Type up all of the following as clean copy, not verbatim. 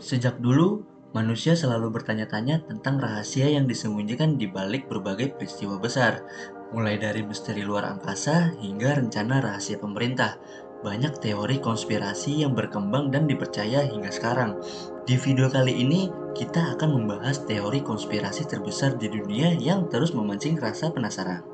Sejak dulu, manusia selalu bertanya-tanya tentang rahasia yang disembunyikan di balik berbagai peristiwa besar, mulai dari misteri luar angkasa hingga rencana rahasia pemerintah. Banyak teori konspirasi yang berkembang dan dipercaya hingga sekarang. Di video kali ini, kita akan membahas teori konspirasi terbesar di dunia yang terus memancing rasa penasaran.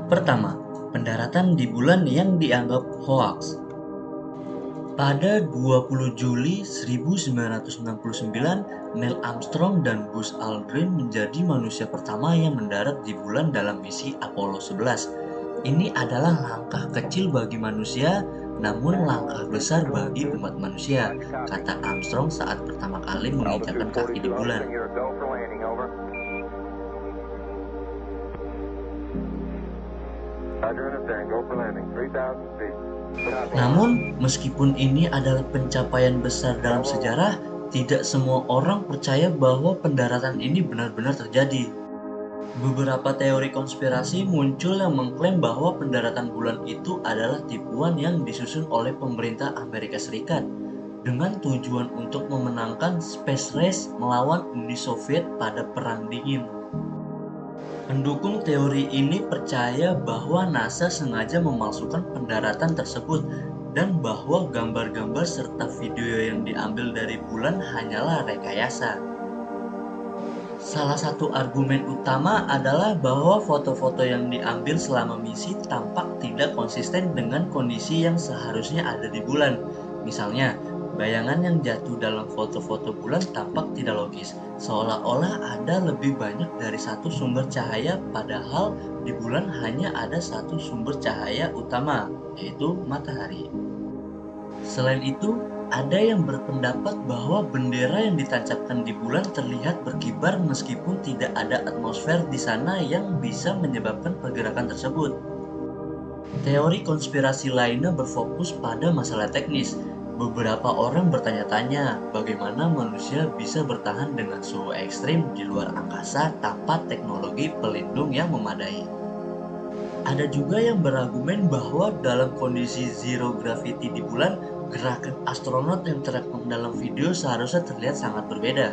Pertama, pendaratan di bulan yang dianggap hoaks. Pada 20 Juli 1969, Neil Armstrong dan Buzz Aldrin menjadi manusia pertama yang mendarat di bulan dalam misi Apollo 11. Ini adalah langkah kecil bagi manusia, namun langkah besar bagi umat manusia, kata Armstrong saat pertama kali menginjakkan kaki di bulan. Namun, meskipun ini adalah pencapaian besar dalam sejarah, tidak semua orang percaya bahwa pendaratan ini benar-benar terjadi. Beberapa teori konspirasi muncul yang mengklaim bahwa pendaratan bulan itu adalah tipuan yang disusun oleh pemerintah Amerika Serikat dengan tujuan untuk memenangkan space race melawan Uni Soviet pada Perang Dingin. Pendukung teori ini percaya bahwa NASA sengaja memalsukan pendaratan tersebut dan bahwa gambar-gambar serta video yang diambil dari bulan hanyalah rekayasa. Salah satu argumen utama adalah bahwa foto-foto yang diambil selama misi tampak tidak konsisten dengan kondisi yang seharusnya ada di bulan. Misalnya, bayangan yang jatuh dalam foto-foto bulan tampak tidak logis, seolah-olah ada lebih banyak dari satu sumber cahaya, padahal di bulan hanya ada satu sumber cahaya utama, yaitu matahari. Selain itu, ada yang berpendapat bahwa bendera yang ditancapkan di bulan terlihat berkibar meskipun tidak ada atmosfer di sana yang bisa menyebabkan pergerakan tersebut. Teori konspirasi lainnya berfokus pada masalah teknis. Beberapa orang bertanya-tanya bagaimana manusia bisa bertahan dengan suhu ekstrim di luar angkasa tanpa teknologi pelindung yang memadai. Ada juga yang berargumen bahwa dalam kondisi zero gravity di bulan, gerakan astronot yang terekam dalam video seharusnya terlihat sangat berbeda.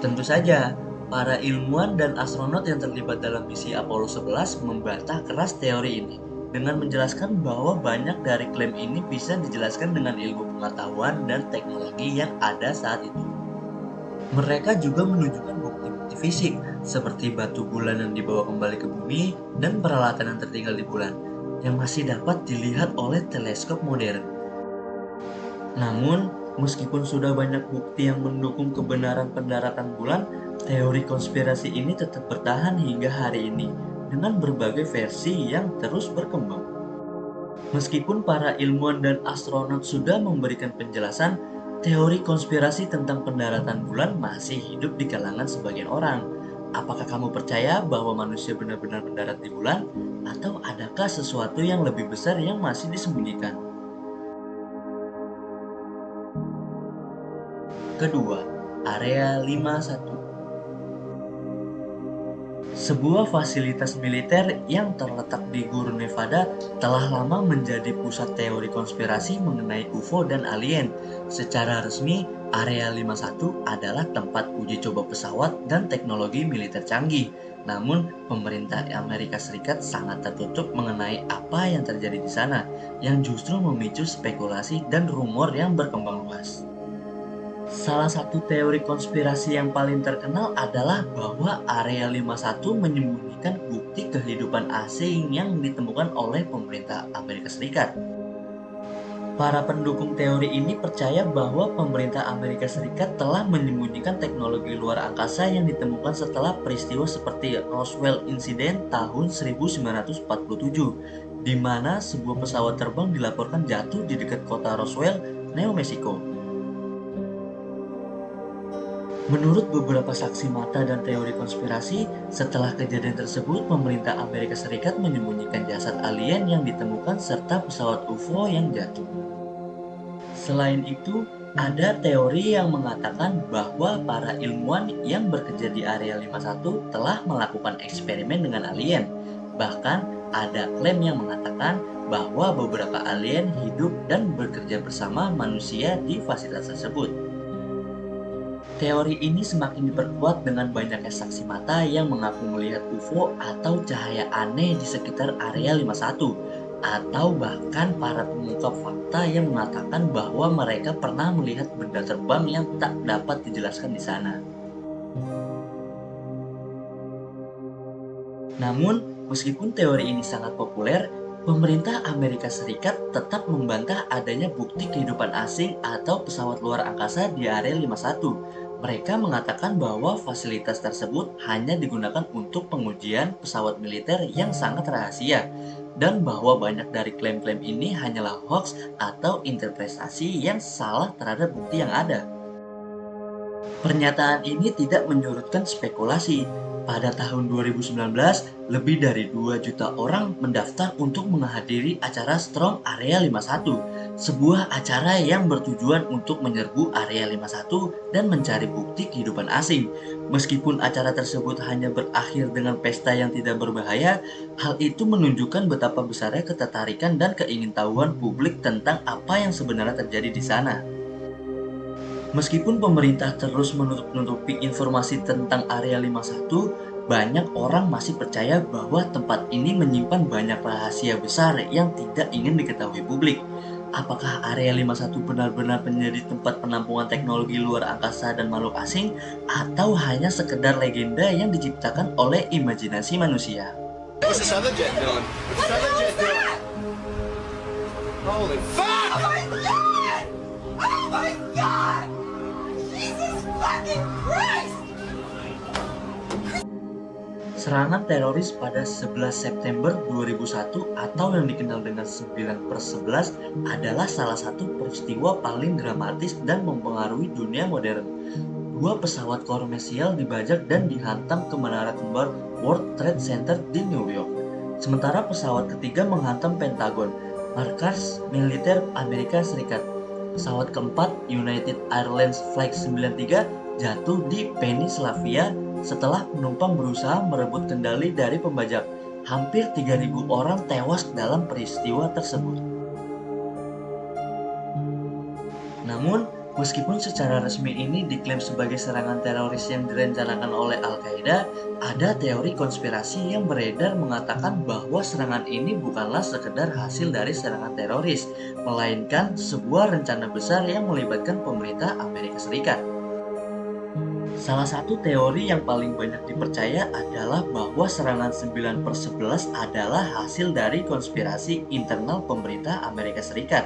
Tentu saja, para ilmuwan dan astronot yang terlibat dalam misi Apollo 11 membantah keras teori ini dengan menjelaskan bahwa banyak dari klaim ini bisa dijelaskan dengan ilmu pengetahuan dan teknologi yang ada saat itu. Mereka juga menunjukkan bukti-bukti fisik, seperti batu bulan yang dibawa kembali ke bumi dan peralatan yang tertinggal di bulan, yang masih dapat dilihat oleh teleskop modern. Namun, meskipun sudah banyak bukti yang mendukung kebenaran pendaratan bulan, teori konspirasi ini tetap bertahan hingga hari ini, dengan berbagai versi yang terus berkembang. Meskipun para ilmuwan dan astronot sudah memberikan penjelasan, teori konspirasi tentang pendaratan bulan masih hidup di kalangan sebagian orang. Apakah kamu percaya bahwa manusia benar-benar mendarat di bulan? Atau adakah sesuatu yang lebih besar yang masih disembunyikan? Kedua, Area 51. Sebuah fasilitas militer yang terletak di Gurun Nevada telah lama menjadi pusat teori konspirasi mengenai UFO dan alien. Secara resmi, Area 51 adalah tempat uji coba pesawat dan teknologi militer canggih. Namun, pemerintah Amerika Serikat sangat tertutup mengenai apa yang terjadi di sana, yang justru memicu spekulasi dan rumor yang berkembang luas. Salah satu teori konspirasi yang paling terkenal adalah bahwa Area 51 menyembunyikan bukti kehidupan asing yang ditemukan oleh pemerintah Amerika Serikat. Para pendukung teori ini percaya bahwa pemerintah Amerika Serikat telah menyembunyikan teknologi luar angkasa yang ditemukan setelah peristiwa seperti Roswell Incident tahun 1947, di mana sebuah pesawat terbang dilaporkan jatuh di dekat kota Roswell, New Mexico. Menurut beberapa saksi mata dan teori konspirasi, setelah kejadian tersebut, pemerintah Amerika Serikat menyembunyikan jasad alien yang ditemukan serta pesawat UFO yang jatuh. Selain itu, ada teori yang mengatakan bahwa para ilmuwan yang bekerja di Area 51 telah melakukan eksperimen dengan alien. Bahkan, ada klaim yang mengatakan bahwa beberapa alien hidup dan bekerja bersama manusia di fasilitas tersebut. Teori ini semakin diperkuat dengan banyaknya saksi mata yang mengaku melihat UFO atau cahaya aneh di sekitar Area 51, atau bahkan para pengungkap fakta yang mengatakan bahwa mereka pernah melihat benda terbang yang tak dapat dijelaskan di sana. Namun, meskipun teori ini sangat populer, pemerintah Amerika Serikat tetap membantah adanya bukti kehidupan asing atau pesawat luar angkasa di Area 51. Mereka mengatakan bahwa fasilitas tersebut hanya digunakan untuk pengujian pesawat militer yang sangat rahasia, dan bahwa banyak dari klaim-klaim ini hanyalah hoax atau interpretasi yang salah terhadap bukti yang ada. Pernyataan ini tidak menyurutkan spekulasi. Pada tahun 2019, lebih dari 2 juta orang mendaftar untuk menghadiri acara Storm Area 51, sebuah acara yang bertujuan untuk menyerbu Area 51 dan mencari bukti kehidupan asing. Meskipun acara tersebut hanya berakhir dengan pesta yang tidak berbahaya, hal itu menunjukkan betapa besarnya ketertarikan dan keingintahuan publik tentang apa yang sebenarnya terjadi di sana. Meskipun pemerintah terus menutup-nutupi informasi tentang Area 51, banyak orang masih percaya bahwa tempat ini menyimpan banyak rahasia besar yang tidak ingin diketahui publik. Apakah Area 51 benar-benar menjadi tempat penampungan teknologi luar angkasa dan makhluk asing, atau hanya sekedar legenda yang diciptakan oleh imajinasi manusia? What's this other jet doing? What's this other jet doing? Holy fuck! Oh my god! Oh my god! Jesus fucking Christ! Serangan teroris pada 11 September 2001 atau yang dikenal dengan 9/11 adalah salah satu peristiwa paling dramatis dan mempengaruhi dunia modern. Dua pesawat komersial dibajak dan dihantam ke menara kembar World Trade Center di New York. Sementara pesawat ketiga menghantam Pentagon, markas militer Amerika Serikat. Pesawat keempat, United Airlines Flight 93, jatuh di Pennsylvania setelah penumpang berusaha merebut kendali dari pembajak. Hampir 3.000 orang tewas dalam peristiwa tersebut. Namun, meskipun secara resmi ini diklaim sebagai serangan teroris yang direncanakan oleh Al-Qaeda, ada teori konspirasi yang beredar mengatakan bahwa serangan ini bukanlah sekedar hasil dari serangan teroris, melainkan sebuah rencana besar yang melibatkan pemerintah Amerika Serikat. Salah satu teori yang paling banyak dipercaya adalah bahwa serangan 9/11 adalah hasil dari konspirasi internal pemerintah Amerika Serikat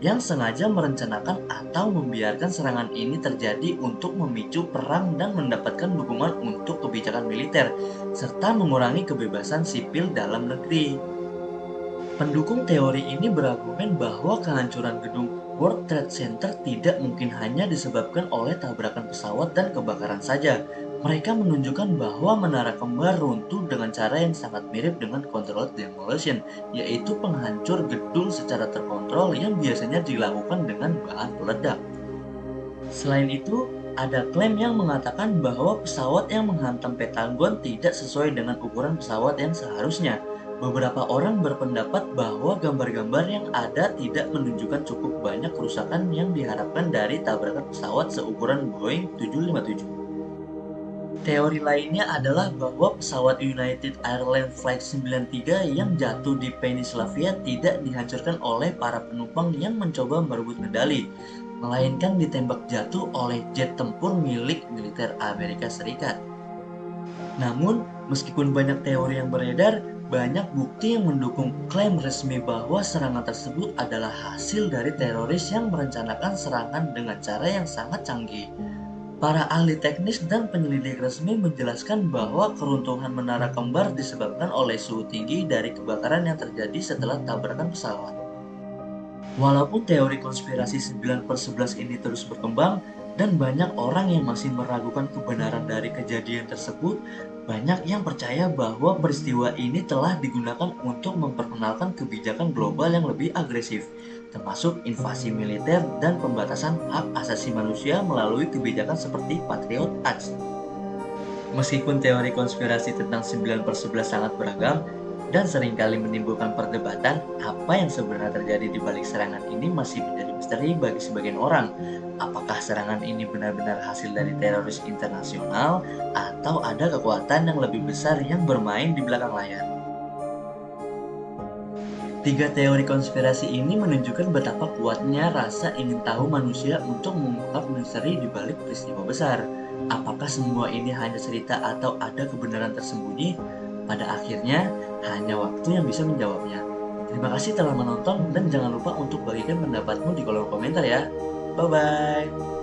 yang sengaja merencanakan atau membiarkan serangan ini terjadi untuk memicu perang dan mendapatkan dukungan untuk kebijakan militer, serta mengurangi kebebasan sipil dalam negeri. Pendukung teori ini berargumen bahwa kehancuran gedung World Trade Center tidak mungkin hanya disebabkan oleh tabrakan pesawat dan kebakaran saja. Mereka menunjukkan bahwa menara kembar runtuh dengan cara yang sangat mirip dengan controlled demolition, yaitu penghancur gedung secara terkontrol yang biasanya dilakukan dengan bahan peledak. Selain itu, ada klaim yang mengatakan bahwa pesawat yang menghantam Pentagon tidak sesuai dengan ukuran pesawat yang seharusnya. Beberapa orang berpendapat bahwa gambar-gambar yang ada tidak menunjukkan cukup banyak kerusakan yang diharapkan dari tabrakan pesawat seukuran Boeing 757. Teori lainnya adalah bahwa pesawat United Airlines Flight 93 yang jatuh di Pennsylvania tidak dihancurkan oleh para penumpang yang mencoba merebut medali, melainkan ditembak jatuh oleh jet tempur milik militer Amerika Serikat. Namun, meskipun banyak teori yang beredar, banyak bukti yang mendukung klaim resmi bahwa serangan tersebut adalah hasil dari teroris yang merencanakan serangan dengan cara yang sangat canggih. Para ahli teknis dan penyelidik resmi menjelaskan bahwa keruntuhan menara kembar disebabkan oleh suhu tinggi dari kebakaran yang terjadi setelah tabrakan pesawat. Walaupun teori konspirasi 9/11 ini terus berkembang, dan banyak orang yang masih meragukan kebenaran dari kejadian tersebut, banyak yang percaya bahwa peristiwa ini telah digunakan untuk memperkenalkan kebijakan global yang lebih agresif, termasuk invasi militer dan pembatasan hak asasi manusia melalui kebijakan seperti Patriot Act. Meskipun teori konspirasi tentang 9/11 sangat beragam, dan seringkali menimbulkan perdebatan apa yang sebenarnya terjadi di balik serangan ini masih menjadi misteri bagi sebagian orang. Apakah serangan ini benar-benar hasil dari teroris internasional atau ada kekuatan yang lebih besar yang bermain di belakang layar? Tiga teori konspirasi ini menunjukkan betapa kuatnya rasa ingin tahu manusia untuk mengungkap misteri di balik peristiwa besar. Apakah semua ini hanya cerita atau ada kebenaran tersembunyi? Pada akhirnya, hanya waktu yang bisa menjawabnya. Terima kasih telah menonton dan jangan lupa untuk bagikan pendapatmu di kolom komentar ya. Bye-bye.